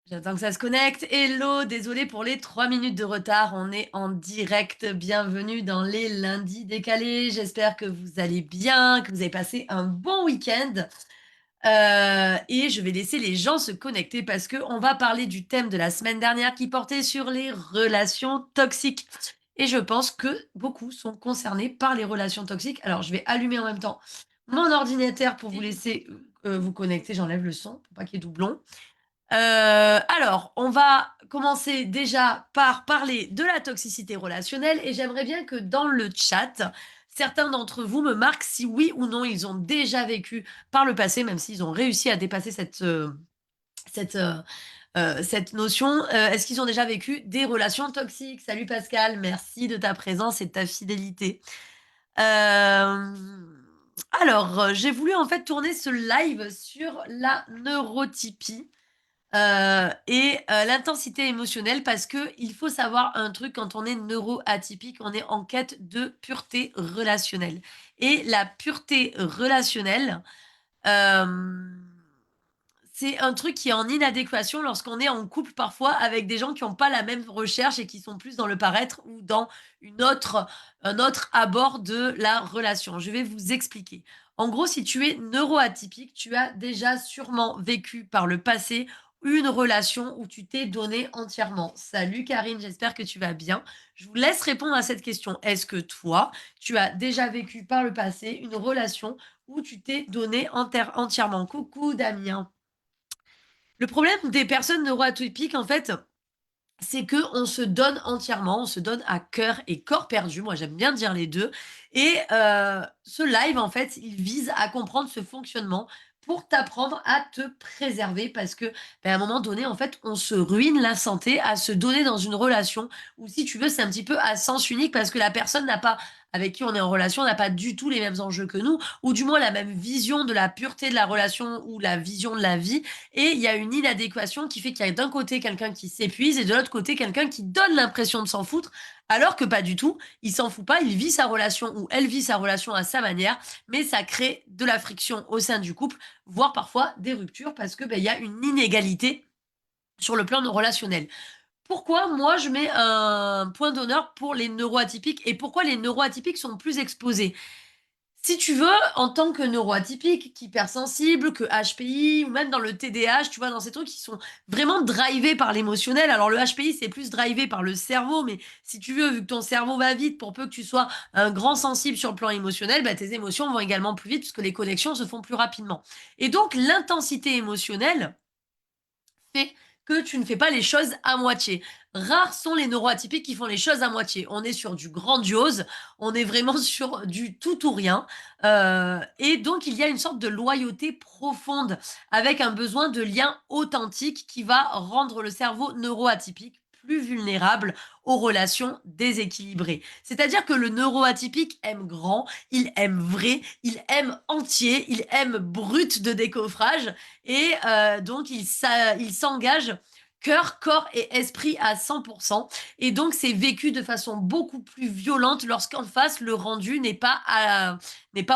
J'attends que ça se connecte. Hello, désolé pour les 3 minutes de retard. On est en direct. Bienvenue dans les lundis décalés. J'espère que vous allez bien, que vous avez passé un bon week-end. Et je vais laisser les gens se connecter parce qu'on va parler du thème de la semaine dernière qui portait sur les relations toxiques. Et je pense que beaucoup sont concernés par les relations toxiques. Alors, je vais allumer en même temps mon ordinateur pour vous laisser vous connecter. J'enlève le son pour pas qu'il y ait doublon. Alors, on va commencer déjà par parler de la toxicité relationnelle et j'aimerais bien que dans le chat, certains d'entre vous me marquent si oui ou non ils ont déjà vécu par le passé, même s'ils ont réussi à dépasser cette, cette notion. Est-ce qu'ils ont déjà vécu des relations toxiques? Salut Pascal, merci de ta présence et de ta fidélité. Alors, j'ai voulu en fait tourner ce live sur la neurotypie. L'intensité émotionnelle parce que il faut savoir un truc quand on est neuroatypique, on est en quête de pureté relationnelle et la pureté relationnelle, hem, c'est un truc qui est en inadéquation lorsqu'on est en couple parfois avec des gens qui ont pas la même recherche et qui sont plus dans le paraître ou dans une autre un autre abord de la relation. Je vais vous expliquer. En gros, si tu es neuroatypique, tu as déjà sûrement vécu par le passé une relation où tu t'es donné entièrement. Salut Karine, j'espère que tu vas bien. Je vous laisse répondre à cette question. Est-ce que toi, tu as déjà vécu par le passé une relation où tu t'es donné entièrement? Coucou Damien. Le problème des personnes neuroatypiques, en fait, c'est que on se donne entièrement, on se donne à cœur et corps perdu. Moi, j'aime bien dire les 2. Ce live, en fait, il vise à comprendre ce fonctionnement pour t'apprendre à te préserver parce que, à un moment donné, en fait, on se ruine la santé à se donner dans une relation où, si tu veux, c'est un petit peu à sens unique parce que la personne n'a pas avec qui on est en relation n'a pas du tout les mêmes enjeux que nous ou du moins la même vision de la pureté de la relation ou la vision de la vie et il y a une inadéquation qui fait qu'il y a d'un côté quelqu'un qui s'épuise et de l'autre côté quelqu'un qui donne l'impression de s'en foutre, alors que pas du tout. Il s'en fout pas, il vit sa relation ou elle vit sa relation à sa manière, mais ça crée de la friction au sein du couple, voire parfois des ruptures parce que il y a une inégalité sur le plan relationnel. Pourquoi moi je mets un point d'honneur pour les neuroatypiques et pourquoi les neuroatypiques sont plus exposés? Si tu veux, en tant que neuroatypique, qu'hypersensible, que HPI ou même dans le TDAH, tu vois, dans ces trucs qui sont vraiment drivés par l'émotionnel. Alors le HPI, c'est plus drivé par le cerveau, mais si tu veux, vu que ton cerveau va vite, pour peu que tu sois un grand sensible sur le plan émotionnel, bah, tes émotions vont également plus vite puisque les connexions se font plus rapidement. Et donc l'intensité émotionnelle fait que tu ne fais pas les choses à moitié. Rares sont les neuroatypiques qui font les choses à moitié. On est sur du grandiose, on est vraiment sur du tout ou rien. Et donc, il y a une sorte de loyauté profonde avec un besoin de lien authentique qui va rendre le cerveau neuroatypique plus vulnérable aux relations déséquilibrées. C'est-à-dire que le neuroatypique aime grand, il aime vrai, il aime entier, il aime brut de décoffrage donc il s'engage cœur, corps et esprit à 100 et donc c'est vécu de façon beaucoup plus violente lorsqu'en face le rendu n'est pas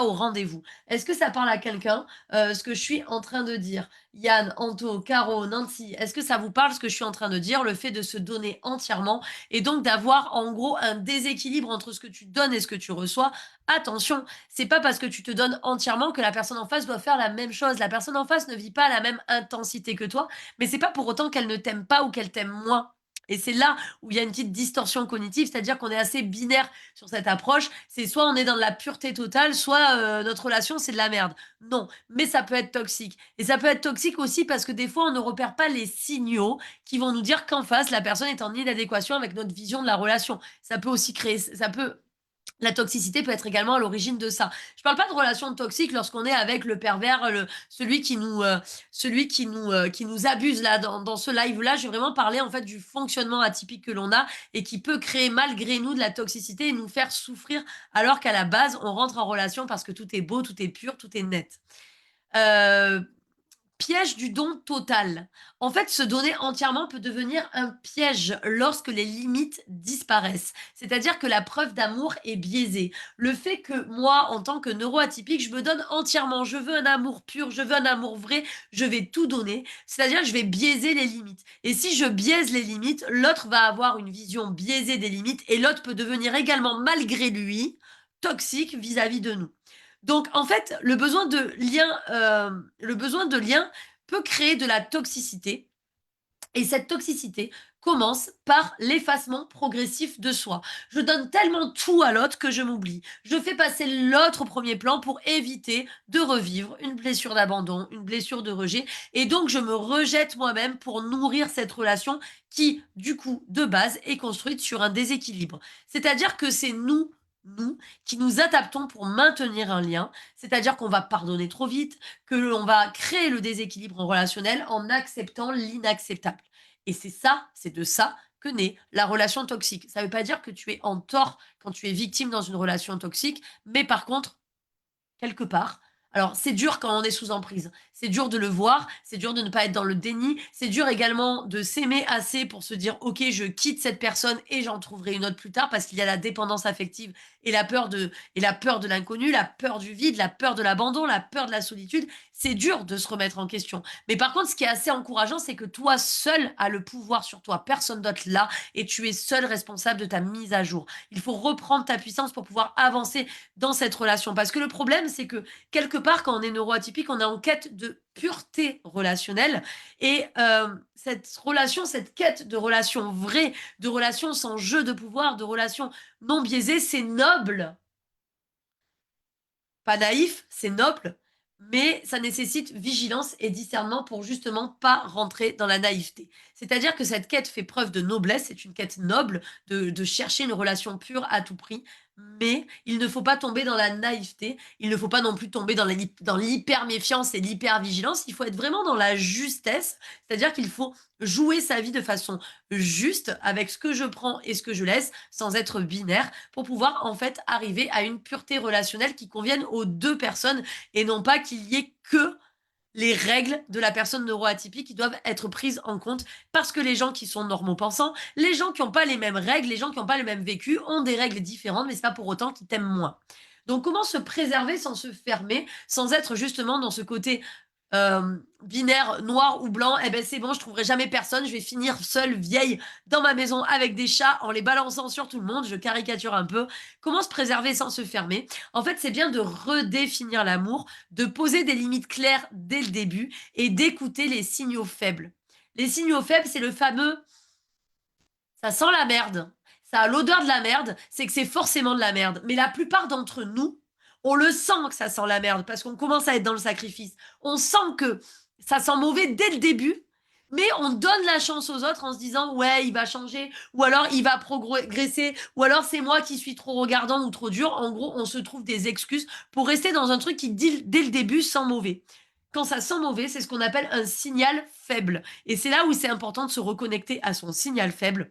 au rendez-vous. Est-ce que ça parle à quelqu'un, ce que je suis en train de dire? Yann, Anto, Caro, Nancy, est-ce que ça vous parle ce que je suis en train de dire? Le fait de se donner entièrement et donc d'avoir en gros un déséquilibre entre ce que tu donnes et ce que tu reçois. Attention, c'est pas parce que tu te donnes entièrement que la personne en face doit faire la même chose. La personne en face ne vit pas à la même intensité que toi, mais c'est pas pour autant qu'elle ne t'aime pas ou qu'elle t'aime moins. Et c'est là où il y a une petite distorsion cognitive, c'est-à-dire qu'on est assez binaire sur cette approche. C'est soit on est dans la pureté totale, soit notre relation c'est de la merde. Non, mais ça peut être toxique. Et ça peut être toxique aussi parce que des fois on ne repère pas les signaux qui vont nous dire qu'en face la personne est en inadéquation avec notre vision de la relation. Ça peut aussi créer, ça peut la toxicité peut être également à l'origine de ça. Je parle pas de relations toxiques lorsqu'on est avec le pervers, qui nous abuse là dans ce live-là. Je vais vraiment parler en fait du fonctionnement atypique que l'on a et qui peut créer malgré nous de la toxicité et nous faire souffrir alors qu'à la base on rentre en relation parce que tout est beau, tout est pur, tout est net. Heu piège du don total. En fait, se donner entièrement peut devenir un piège lorsque les limites disparaissent. C'est-à-dire que la preuve d'amour est biaisée. Le fait que moi, en tant que neuroatypique, je me donne entièrement, je veux un amour pur, je veux un amour vrai, je vais tout donner. C'est-à-dire que je vais biaiser les limites. Et si je biaise les limites, l'autre va avoir une vision biaisée des limites et l'autre peut devenir également, malgré lui, toxique vis-à-vis de nous. Donc, en fait, le besoin de lien peut créer de la toxicité et cette toxicité commence par l'effacement progressif de soi. Je donne tellement tout à l'autre que je m'oublie. Je fais passer l'autre au premier plan pour éviter de revivre une blessure d'abandon, une blessure de rejet. Et donc, je me rejette moi-même pour nourrir cette relation qui, du coup, de base, est construite sur un déséquilibre. C'est-à-dire que c'est nous, qui nous adaptons pour maintenir un lien. C'est-à-dire qu'on va pardonner trop vite, que l'on va créer le déséquilibre relationnel en acceptant l'inacceptable. Et c'est de ça que naît la relation toxique. Ça ne veut pas dire que tu es en tort quand tu es victime dans une relation toxique, mais par contre, quelque part. Alors, c'est dur quand on est sous emprise. C'est dur de le voir, c'est dur de ne pas être dans le déni, c'est dur également de s'aimer assez pour se dire: «OK, je quitte cette personne et j'en trouverai une autre plus tard», parce qu'il y a la dépendance affective et la peur de l'inconnu, la peur du vide, la peur de l'abandon, la peur de la solitude. C'est dur de se remettre en question. Mais par contre, ce qui est assez encourageant, c'est que toi seul as le pouvoir sur toi, personne d'autre l'a et tu es seul responsable de ta mise à jour. Il faut reprendre ta puissance pour pouvoir avancer dans cette relation. Parce que le problème, c'est que quelque part, quand on est neuroatypique, on est en quête de pureté relationnelle. Et cette relation, cette quête de relation vraie, de relation sans jeu de pouvoir, de relation non biaisée, c'est noble. Pas naïf, c'est noble, mais ça nécessite vigilance et discernement pour justement pas rentrer dans la naïveté. C'est-à-dire que cette quête fait preuve de noblesse, c'est une quête noble de chercher une relation pure à tout prix, mais il ne faut pas tomber dans la naïveté, il ne faut pas non plus tomber dans l'hyper-méfiance et l'hyper-vigilance, il faut être vraiment dans la justesse, c'est-à-dire qu'il faut jouer sa vie de façon juste avec ce que je prends et ce que je laisse, sans être binaire, pour pouvoir en fait arriver à une pureté relationnelle qui convienne aux 2 personnes et non pas qu'il y ait que les règles de la personne neuroatypique qui doivent être prises en compte parce que les gens qui sont normaux pensants, les gens qui n'ont pas les mêmes règles, les gens qui n'ont pas le même vécu ont des règles différentes, mais c'est pas pour autant qu'ils t'aiment moins. Donc comment se préserver sans se fermer, sans être justement dans ce côté binaire noir ou blanc, eh ben c'est bon, je trouverai jamais personne, je vais finir seule, vieille, dans ma maison avec des chats en les balançant sur tout le monde, je caricature un peu. Comment se préserver sans se fermer? En fait, c'est bien de redéfinir l'amour, de poser des limites claires dès le début et d'écouter les signaux faibles. Les signaux faibles, c'est le fameux ça sent la merde, ça a l'odeur de la merde, c'est que c'est forcément de la merde. Mais la plupart d'entre nous, on le sent que ça sent la merde parce qu'on commence à être dans le sacrifice. On sent que ça sent mauvais dès le début, mais on donne la chance aux autres en se disant ouais, il va changer, ou alors il va progresser, ou alors c'est moi qui suis trop regardant ou trop dur. En gros, on se trouve des excuses pour rester dans un truc qui, dès le début, sent mauvais. Quand ça sent mauvais, c'est ce qu'on appelle un signal faible. Et c'est là où c'est important de se reconnecter à son signal faible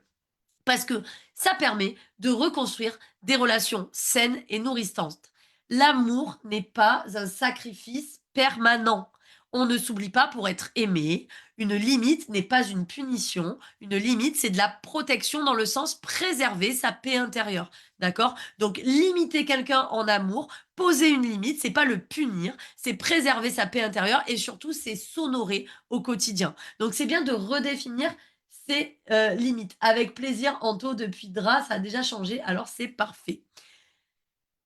parce que ça permet de reconstruire des relations saines et nourrissantes. L'amour n'est pas un sacrifice permanent. On ne s'oublie pas pour être aimé. Une limite n'est pas une punition. Une limite, c'est de la protection dans le sens préserver sa paix intérieure. D'accord? Donc, limiter quelqu'un en amour, poser une limite, c'est pas le punir, c'est préserver sa paix intérieure et surtout, c'est s'honorer au quotidien. Donc, c'est bien de redéfinir ses limites. Avec plaisir, Anto, depuis Dra, ça a déjà changé, alors c'est parfait.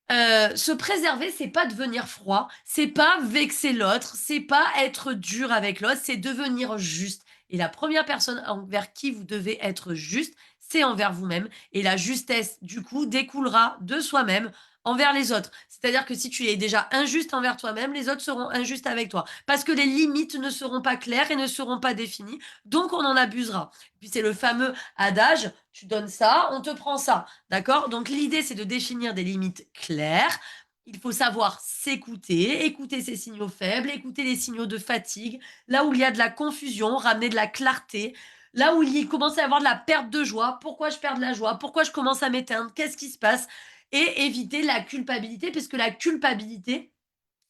Se préserver, c'est pas devenir froid, c'est pas vexer l'autre, c'est pas être dur avec l'autre, c'est devenir juste. Et la première personne envers qui vous devez être juste, c'est envers vous-même. Et la justesse, du coup, découlera de soi-même envers les autres. C'est-à-dire que si tu es déjà injuste envers toi-même, les autres seront injustes avec toi. Parce que les limites ne seront pas claires et ne seront pas définies, donc on en abusera. Puis c'est le fameux adage, tu donnes ça, on te prend ça. D'accord? Donc l'idée, c'est de définir des limites claires. Il faut savoir s'écouter, écouter ses signaux faibles, écouter les signaux de fatigue, là où il y a de la confusion, ramener de la clarté, là où il commence à y avoir de la perte de joie, pourquoi je perds de la joie, pourquoi je commence à m'éteindre, qu'est-ce qui se passe, et éviter la culpabilité, parce que la culpabilité,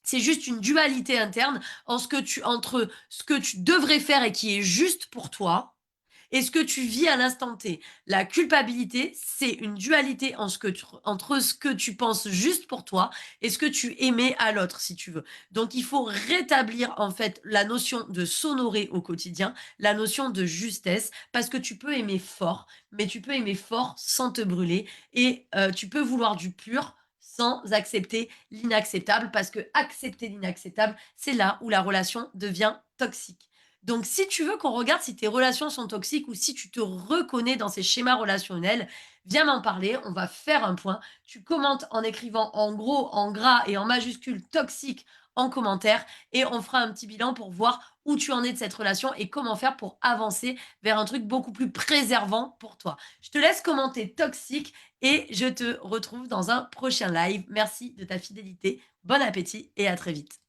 C'est juste une dualité interne entre ce que tu devrais faire et qui est juste pour toi et ce que tu vis à l'instant T. La culpabilité, c'est une dualité entre ce que tu penses juste pour toi et ce que tu émets à l'autre, si tu veux. Donc, il faut rétablir, en fait, la notion de s'honorer au quotidien, la notion de justesse, parce que tu peux aimer fort, mais tu peux aimer fort sans te brûler et tu peux vouloir du pur sans accepter l'inacceptable, parce que accepter l'inacceptable, c'est là où la relation devient toxique. Donc, si tu veux qu'on regarde si tes relations sont toxiques ou si tu te reconnais dans ces schémas relationnels, viens m'en parler. On va faire un point. Tu commentes en écrivant en gros, en gras et en majuscule toxique en commentaire et on fera un petit bilan pour voir où tu en es de cette relation et comment faire pour avancer vers un truc beaucoup plus préservant pour toi. Je te laisse commenter toxique et je te retrouve dans un prochain live. Merci de ta fidélité. Bon appétit et à très vite.